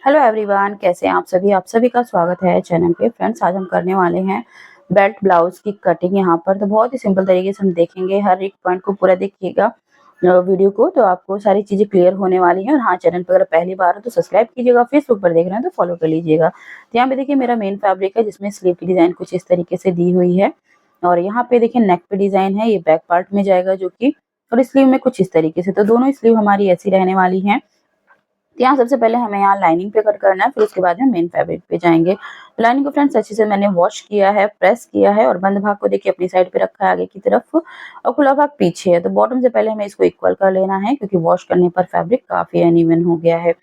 Hello everyone, कैसे हैं आप सभी का स्वागत है चैनल पे। फ्रेंड्स, आज हम करने वाले हैं बेल्ट ब्लाउज की कटिंग। यहाँ पर तो बहुत ही सिंपल तरीके से हम देखेंगे, हर एक पॉइंट को पूरा देखिएगा वीडियो को, तो आपको सारी चीज़ें क्लियर होने वाली हैं। और हाँ, चैनल पर अगर पहली बार हो तो सब्सक्राइब कीजिएगा, फेसबुक पर देख रहे हैं तो फॉलो कर लीजिएगा। तो यहाँ पे देखिए मेरा मेन फैब्रिक है जिसमें स्लीव की डिज़ाइन कुछ इस तरीके से दी हुई है। और यहाँ पे देखिए नेक पे डिज़ाइन है, ये बैक पार्ट में जाएगा जो कि, और स्लीव में कुछ इस तरीके से। तो दोनों स्लीव हमारी ऐसी रहने वाली हैं। तो यहाँ सबसे पहले हमें यहाँ लाइनिंग पे कट करना है, फिर उसके बाद में मेन फैब्रिक पे जाएंगे। लाइनिंग को फ्रेंड्स अच्छे से मैंने वॉश किया है, प्रेस किया है, और बंद भाग को देखिए अपनी साइड पे रखा है आगे की तरफ, और खुला भाग पीछे है। तो बॉटम से पहले हमें इसको इक्वल कर लेना है, क्योंकि वॉश करने पर फैब्रिक काफी अनइवन हो गया है।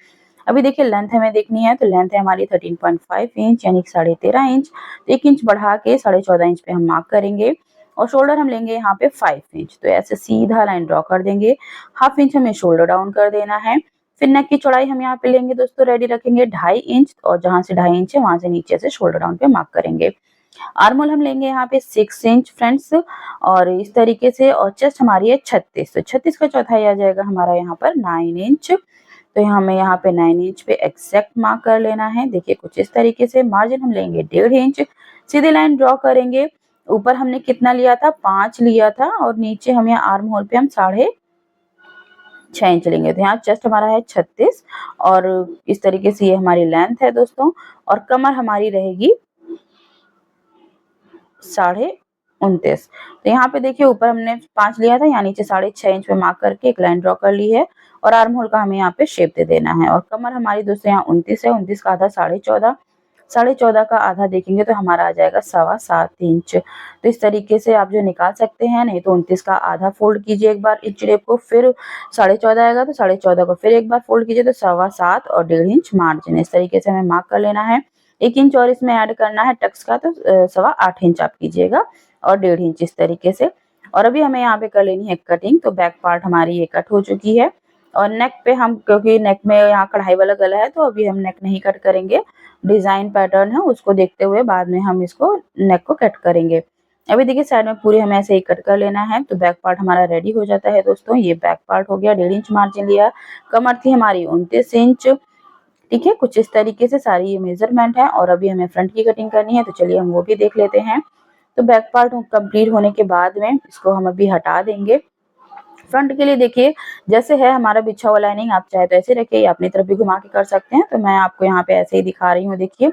अभी देखिए लेंथ हमें देखनी है, तो लेंथ है हमारी 13.5 इंच यानी 13.5 इंच। तो 1 इंच बढ़ा के 14.5 इंच पे हम मार्क करेंगे। और शोल्डर हम लेंगे यहाँ पे 5 इंच। तो ऐसे सीधा लाइन ड्रॉ कर देंगे। हाफ इंच हमें शोल्डर डाउन कर देना है। फिर नेक की चौड़ाई हम यहाँ पे लेंगे दोस्तों, रेडी रखेंगे 2.5 इंच, और जहां से 2.5 इंच है वहां से नीचे से शोल्डर डाउन पे मार्क करेंगे। आर्म होल हम लेंगे यहाँ पे 6 इंच फ्रेंड्स, और इस तरीके से। और चेस्ट हमारी है 36, तो 36 का चौथाई आ जाएगा हमारा यहाँ पर 9 इंच। तो हमें यहाँ पे 9 इंच पे एग्जैक्ट मार्क कर लेना है। देखिए कुछ इस तरीके से। मार्जिन हम लेंगे 1.5 इंच। सीधी लाइन ड्रॉ करेंगे। ऊपर हमने कितना लिया था, 5 लिया था, और नीचे हम यहाँ आर्म होल पे हम 6.5 इंच लेंगे। तो यहाँ चेस्ट हमारा है 36, और इस तरीके से ये हमारी लेंथ है दोस्तों। और कमर हमारी रहेगी 29.5। तो यहाँ पे देखिए ऊपर हमने 5 लिया था, यहाँ नीचे 6.5 इंच पे मार्क करके एक लाइन ड्रॉ कर ली है। और आर्म होल का हमें यहाँ पे शेप दे देना है। और कमर हमारी दोस्तों यहाँ 29 है, 29 का आधा 14.5, 14.5 का आधा देखेंगे तो हमारा आ जाएगा 7.25 इंच। तो इस तरीके से आप जो निकाल सकते हैं, नहीं तो 29 का आधा फोल्ड कीजिए एक बार इंच टेप को, फिर 14.5 आएगा तो 14.5 को फिर एक बार फोल्ड कीजिए, तो 7.25 और 1.5 इंच मार्जिन। इस तरीके से हमें मार्क कर लेना है। 1 इंच और इसमें ऐड करना है टक्स का, तो 8.25 इंच आप कीजिएगा, और 1.5 इंच इस तरीके से। और अभी हमें यहाँ पे कर लेनी है कटिंग। तो बैक पार्ट हमारी ये कट हो चुकी है। और नेक पे हम, क्योंकि नेक में यहाँ कढ़ाई वाला गला है, तो अभी हम नेक नहीं कट करेंगे। डिजाइन पैटर्न है उसको देखते हुए बाद में हम इसको नेक को कट करेंगे। अभी देखिए साइड में पूरी हमें ऐसे ही कट कर लेना है। तो बैक पार्ट हमारा रेडी हो जाता है दोस्तों। ये बैक पार्ट हो गया, 1.5 इंच मार्जिन लिया। कमर थी हमारी 29 इंच। ठीक है, कुछ इस तरीके से सारी ये मेजरमेंट है। और अभी हमें फ्रंट की कटिंग करनी है, तो चलिए हम वो भी देख लेते हैं। तो बैक पार्ट कंप्लीट होने के बाद में इसको हम अभी हटा देंगे। फ्रंट के लिए देखिए जैसे है हमारा बिछा हुआ लाइनिंग, आप चाहे तो ऐसे रखिए या अपनी तरफ भी घुमा के कर सकते हैं। तो मैं आपको यहाँ पे ऐसे ही दिखा रही हूँ। देखिए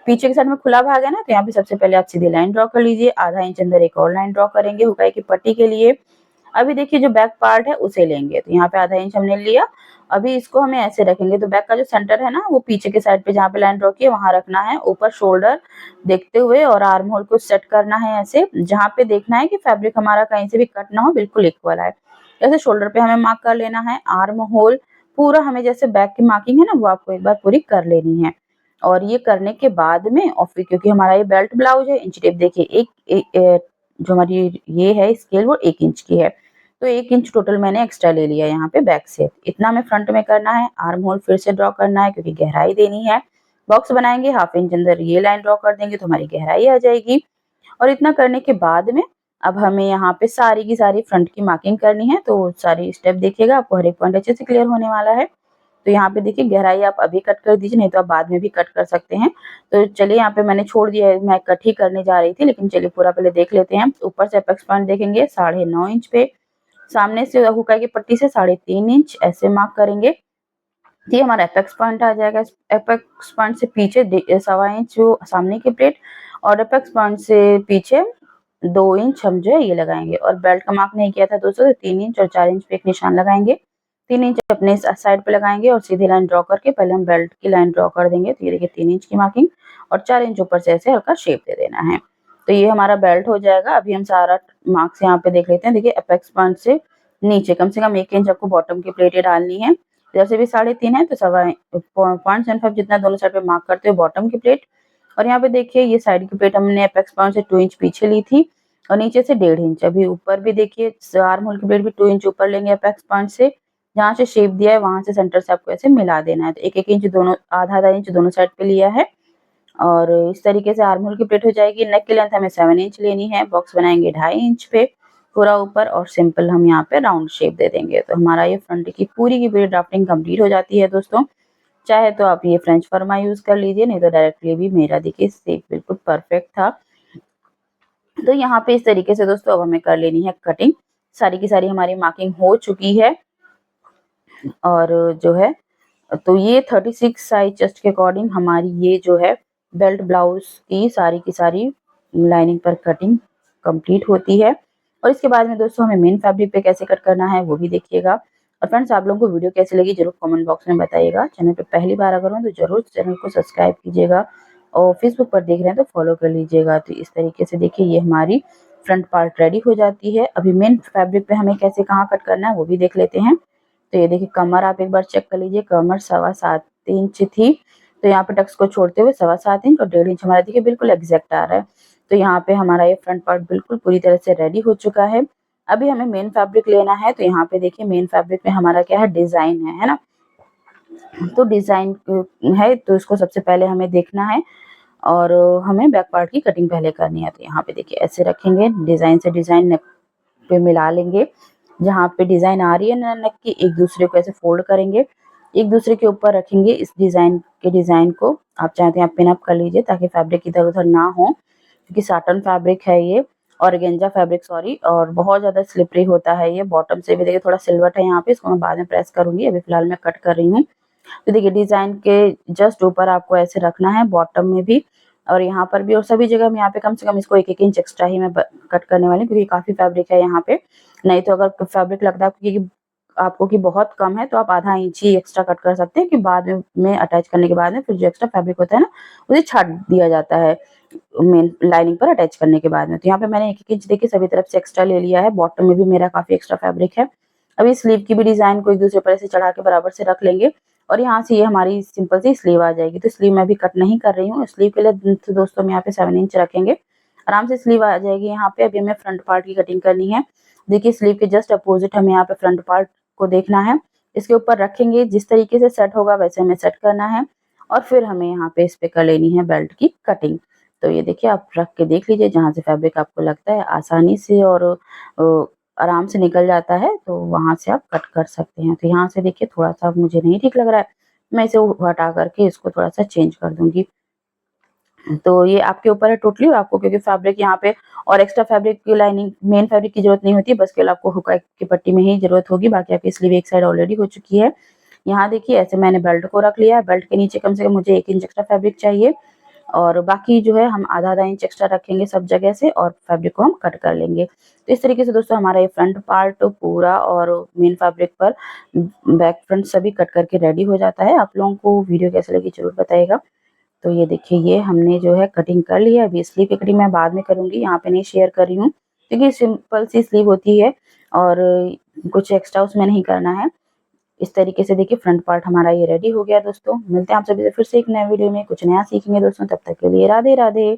पीछे के साइड में खुला भाग है ना, तो यहाँ पे सबसे पहले आप सीधी लाइन ड्रॉ कर लीजिए। आधा इंच अंदर एक और लाइन ड्रॉ करेंगे हुकाई की पट्टी के लिए। अभी देखिए जो बैक पार्ट है उसे लेंगे, तो यहाँ पे आधा इंच हमने लिया। अभी इसको हमें ऐसे रखेंगे, तो बैक का जो सेंटर है ना, वो पीछे के साइड पे जहाँ पे लाइन ड्रॉ की है वहां रखना है, ऊपर शोल्डर देखते हुए। और आर्म होल को सेट करना है ऐसे, जहाँ पे देखना है कि फैब्रिक हमारा कहीं से भी कट ना हो, बिल्कुल इक्वल है। जैसे शोल्डर पे हमें मार्क कर लेना है। आर्म होल पूरा हमें जैसे बैक की मार्किंग है ना, वो आपको एक बार पूरी कर लेनी है। और ये करने के बाद में, और फिर क्योंकि हमारा ये बेल्ट ब्लाउज है, इंच टेप देखिए जो हमारी ये है स्केल, वो 1 इंच की है। तो 1 इंच टोटल मैंने एक्स्ट्रा ले लिया यहाँ पे बैक से। इतना हमें फ्रंट में करना है। आर्म होल फिर से ड्रॉ करना है, क्योंकि गहराई देनी है। बॉक्स बनाएंगे, हाफ इंच अंदर ये लाइन ड्रॉ कर देंगे तो हमारी गहराई आ जाएगी। और इतना करने के बाद में अब हमें यहाँ पे सारी की सारी फ्रंट की मार्किंग करनी है। तो सारी स्टेप देखिएगा, आपको हर एक पॉइंट अच्छे से क्लियर होने वाला है। तो यहाँ पे देखिए गहराई आप अभी कट कर दीजिए, नहीं तो आप बाद में भी कट कर सकते हैं। तो चलिए यहाँ पे मैंने छोड़ दिया है, मैं कट ही करने जा रही थी, लेकिन चलिए पूरा पहले देख लेते हैं। ऊपर से अपेक्स पॉइंट देखेंगे 9.5 इंच पे, सामने से हुकाई की पट्टी से 3.5 इंच ऐसे मार्क करेंगे। ये हमारा एपेक्स पॉइंट आ जाएगा। एपेक्स पॉइंट से पीछे 1.25 इंच जो सामने की प्लेट, और एपेक्स पॉइंट से पीछे 2 इंच हम जो है ये लगाएंगे। और बेल्ट का मार्क नहीं किया था दोस्तों, तो 3 इंच और 4 इंच पे एक निशान लगाएंगे। 3 इंच अपने साइड पे लगाएंगे, और सीधी लाइन ड्रॉ करके पहले हम बेल्ट की लाइन ड्रॉ कर देंगे। तो ये देखिए 3 इंच की मार्किंग, और 4 इंच ऊपर से ऐसे हल्का शेप दे देना है। तो ये हमारा बेल्ट हो जाएगा। अभी हम सारा मार्क्स यहाँ पे देख लेते हैं। देखिए एपेक्स पॉइंट से नीचे कम से कम 1 इंच आपको बॉटम की प्लेटें डालनी है। इधर से भी 3.5 है, तो 0.75 जितना दोनों साइड पे मार्क करते हुए बॉटम की प्लेट। और यहाँ पे देखिए ये साइड की प्लेट हमने एपेक्स पॉइंट से 2 इंच पीछे ली थी, और नीचे से 1.5 इंच। अभी ऊपर भी देखिए आर्म होल की प्लेट भी 2 इंच ऊपर लेंगे अपेक्स पॉइंट से। जहाँ से शेप दिया है वहां से सेंटर से आपको ऐसे मिला देना है। तो 1-1 इंच दोनों, आधा इंच दोनों साइड पे लिया है। और इस तरीके से आर्म होल की प्लेट हो जाएगी। नेक की लेंथ हमें 7 इंच लेनी है। बॉक्स बनाएंगे 2.5 इंच पे पूरा ऊपर, और सिंपल हम यहाँ पे राउंड शेप दे देंगे। तो हमारा ये फ्रंट की पूरी ड्राफ्टिंग कंप्लीट हो जाती है दोस्तों। चाहे तो आप ये फ्रेंच फर्मा यूज़ कर लीजिए, नहीं तो डायरेक्टली भी मेरा देखिए शेप बिल्कुल परफेक्ट था। तो यहाँ पे इस तरीके से दोस्तों अब हमें कर लेनी है कटिंग। सारी की सारी हमारी मार्किंग हो चुकी है और जो है तो ये 36 साइज़ चेस्ट के अकॉर्डिंग हमारी ये जो है बेल्ट ब्लाउज़ की सारी लाइनिंग पर कटिंग कंप्लीट होती है। और इसके बाद में दोस्तों हमें मेन फैब्रिक पे कैसे कट करना है वो भी देखिएगा। और फ्रेंड्स आप लोगों को वीडियो कैसी लगी ज़रूर कमेंट बॉक्स में बताइएगा। चैनल पे पहली बार अगर हो तो ज़रूर चैनल को सब्सक्राइब कीजिएगा और फेसबुक पर देख रहे हैं तो फॉलो कर लीजिएगा। तो इस तरीके से देखिए ये हमारी फ्रंट पार्ट रेडी हो जाती है। अभी मेन फैब्रिक पे हमें कैसे कहाँ कट करना है वो भी देख लेते हैं। तो ये देखिए कमर आप एक बार चेक कर लीजिए, कमर 7.25 इंच थी, तो यहाँ पे टक्स को छोड़ते हुए 7.25 इंच और 1.5 इंच हमारा देखिए बिल्कुल एग्जैक्ट आ रहा है। तो यहाँ पे हमारा ये फ्रंट पार्ट बिल्कुल पूरी तरह से रेडी हो चुका है। अभी हमें मेन फैब्रिक लेना है, तो यहाँ पे देखिए मेन फैब्रिक में हमारा क्या है डिज़ाइन है ना? तो डिज़ाइन है तो इसको सबसे पहले हमें देखना है और हमें बैक पार्ट की कटिंग पहले करनी है। तो यहाँ पे देखिए ऐसे रखेंगे, डिज़ाइन से डिज़ाइन नेक पे मिला लेंगे। जहाँ पे डिज़ाइन आ रही है ना नेक की, एक दूसरे को ऐसे फोल्ड करेंगे, एक दूसरे के ऊपर रखेंगे इस डिज़ाइन को। आप चाहें तो यहाँ पिन अप कर लीजिए ताकि फैब्रिक इधर-उधर ना हो, क्योंकि साटन फैब्रिक है ये, ऑर्गेन्जा फैब्रिक सॉरी, और बहुत ज़्यादा स्लिपरी होता है ये। बॉटम से भी देखिए थोड़ा सिलवट है यहाँ पे, इसको मैं बाद में प्रेस करूँगी, अभी फिलहाल मैं कट कर रही हूँ। तो देखिए डिज़ाइन के जस्ट ऊपर आपको ऐसे रखना है, बॉटम में भी और यहाँ पर भी, और सभी जगह मैं यहाँ पे कम से कम इसको 1-1 इंच एक्स्ट्रा ही मैं कट करने वाली हूँ, क्योंकि काफ़ी फैब्रिक है यहाँ पे। नहीं तो अगर फैब्रिक लगता है कि आपको कि बहुत कम है तो आप आधा इंच ही एक्स्ट्रा कट कर सकते हैं, कि बाद में अटैच करने के बाद में फिर जो एक्स्ट्रा फैब्रिक होता है ना, उसे छाट दिया जाता है मेन लाइनिंग पर अटैच करने के बाद में। तो यहाँ पे मैंने 1-1 इंच देखिए सभी तरफ से एक्स्ट्रा ले लिया है। बॉटम में भी मेरा काफ़ी एक्स्ट्रा फैब्रिक है। अभी स्लीव की भी डिज़ाइन को एक दूसरे पर ऐसे चढ़ा के बराबर से रख लेंगे और यहाँ से ये हमारी सिंपल सी स्लीव आ जाएगी। तो स्लीव मैं अभी कट नहीं कर रही हूँ। स्लीव के लिए तो दोस्तों हम यहाँ पे 7 इंच रखेंगे। आराम से स्लीव आ जाएगी यहाँ पे। अभी हमें फ्रंट पार्ट की कटिंग करनी है। देखिए स्लीव के जस्ट अपोज़िट हमें यहाँ पे फ्रंट पार्ट को देखना है। इसके ऊपर रखेंगे, जिस तरीके से सेट होगा वैसे हमें सेट करना है और फिर हमें यहाँ पे इस पे कर लेनी है बेल्ट की कटिंग। तो ये देखिए आप रख के देख लीजिए, जहाँ से फैब्रिक आपको लगता है आसानी से और आराम से निकल जाता है, तो वहाँ से आप कट कर सकते हैं। तो यहाँ से देखिए थोड़ा-सा मुझे नहीं ठीक लग रहा है, मैं इसे हटा करके इसको थोड़ा-सा चेंज कर दूँगी। तो ये आपके ऊपर है टोटली, आपको क्योंकि फैब्रिक यहाँ पे और एक्स्ट्रा फैब्रिक की लाइनिंग मेन फैब्रिक की ज़रूरत नहीं होती है, बस केवल आपको हुक की पट्टी में ही ज़रूरत होगी, बाकी आपकी स्लीव एक साइड ऑलरेडी हो चुकी है। यहाँ देखिए ऐसे मैंने बेल्ट को रख लिया है, बेल्ट के नीचे कम से कम मुझे 1 इंच एक्स्ट्रा फैब्रिक चाहिए और बाकी जो है हम आधा-आधा इंच एक्स्ट्रा रखेंगे सब जगह से और फैब्रिक को हम कट कर लेंगे। तो इस तरीके से दोस्तों हमारा ये फ्रंट पार्ट पूरा और मेन फैब्रिक पर बैक फ्रंट सभी कट करके रेडी हो जाता है। आप लोगों को वीडियो कैसी लगी ज़रूर बताइएगा। तो ये देखिए ये हमने जो है कटिंग कर लिया है। अभी स्लीव की कटिंग मैं बाद में करूँगी, यहाँ पे नहीं शेयर कर रही हूँ, क्योंकि सिंपल सी स्लीव होती है और कुछ एक्स्ट्रा उसमें नहीं करना है। इस तरीके से देखिए फ्रंट पार्ट हमारा ये रेडी हो गया दोस्तों। मिलते हैं आप सभी से फिर से एक नए वीडियो में, कुछ नया सीखेंगे दोस्तों, तब तक के लिए राधे राधे।